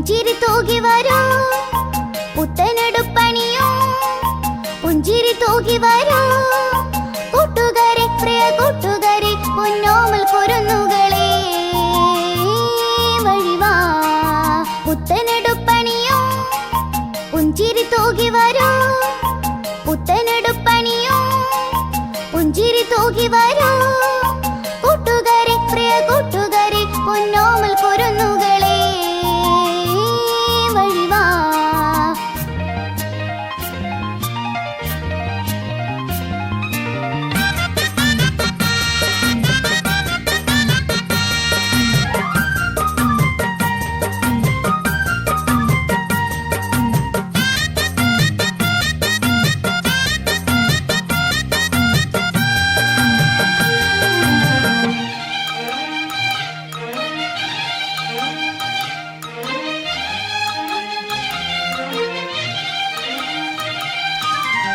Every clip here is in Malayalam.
പുഞ്ചിരി തൂകി വരൂ പുത്തനെടുപ്പണിയോ പുഞ്ചിരി തൂകി വരൂ കൂട്ടുകാരെ പ്രിയ കൂട്ടുകാരെ പൊന്നോമൽ കുരുന്നുകളെ വഴിവാ പുത്തനെടുപ്പണിയോ പുഞ്ചിരി തൂകി വരൂ പുത്തനെടുപ്പണിയോ പുഞ്ചിരി തൂകി വരൂ കൂട്ടുകാരെ പ്രിയ കൂട്ടുകാരെ പൊന്നോമൽ കുരുന്നുകളെ വഴിവാ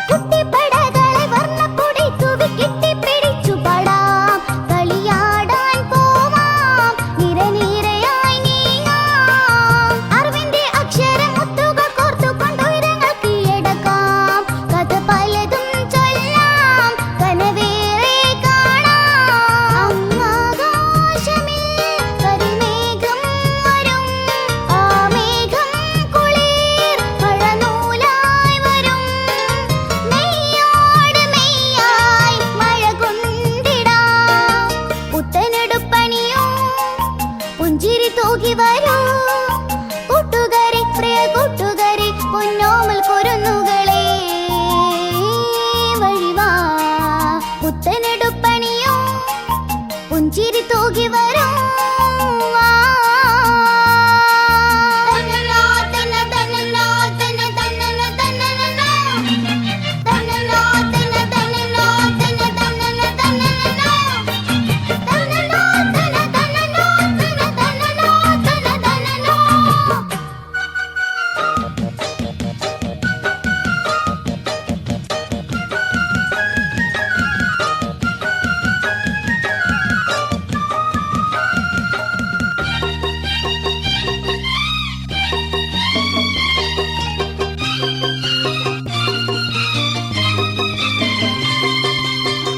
കുട്ടിപ്പടകളെ വർണ്ണപ്പൊടി തൂവി കെട്ടിപ്പിടിച്ചു പാടാം കളിയാടാൻ പോവാം നിരനിരയായി നീങ്ങാം അറിവിന്റെ അക്ഷരം മുത്തുകൾ കോർത്തുകൊണ്ട് ഉയരങ്ങൾ കീഴടക്കാം കഥ പലതും ചൊല്ലാം കനവേറെ കാണാം ആകാശമിൽ കരിമേഘം വരും ആ മേഘം കുളിർ മഴനൂലായി വരും മെയ്യോട് മെയ്യായി മഴ കൊണ്ടിടാം പുത്തനെടുപ്പണിയോ പുഞ്ചിരി തൂകി വരൂ കൂട്ടുകാരെ പ്രിയ കൂട്ടുകാരെ പൊന്നോമൽ കുരുന്നുകളെ വഴിവാ പുത്തനെടുപ്പണിയോ പുഞ്ചിരി തൂകി വരൂ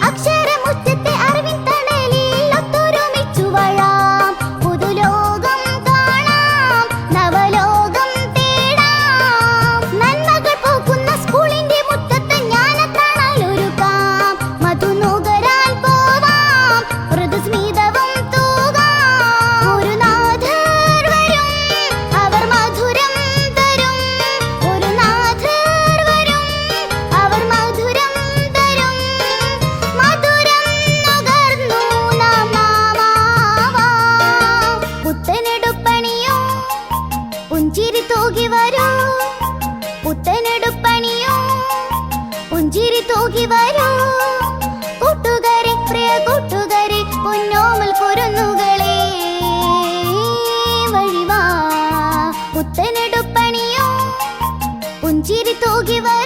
അക്ഷരമുറ്റത്തെ അറിവിൻ തണലിൽ ഒത്തൊരുമിച്ചു വാഴാം പുതുലോകം കാണാം നവലോകം തേടാം നന്മകൾ പോകുന്ന സ്കൂളിന്റെ മുറ്റത്ത് ജ്ഞാനത്തണലൊരുക്കാം മധുനുകരാൻ പോവാം മൃദുസ്മിതവും തൂകാം ഗുരുനാഥർ വരും അവർ മധുരം തരും ഗുരുനാഥർ വരും അവർ മധുരം തരും മധുരം നുകർന്നു നാം മാമാവാം പുത്തനെടുപ്പണിയോ പുഞ്ചിരി തൂകി വരൂ പുത്തനെടുപ്പണിയോ പുഞ്ചിരി തൂകി വരൂ കൂട്ടുകാരെ പ്രിയ കൂട്ടുകാരെ പൊന്നോമൽ കുരുന്നുകളെ വഴിവാ പുത്തനെടുപ്പണിയോ പുഞ്ചിരി തൂകി വരൂ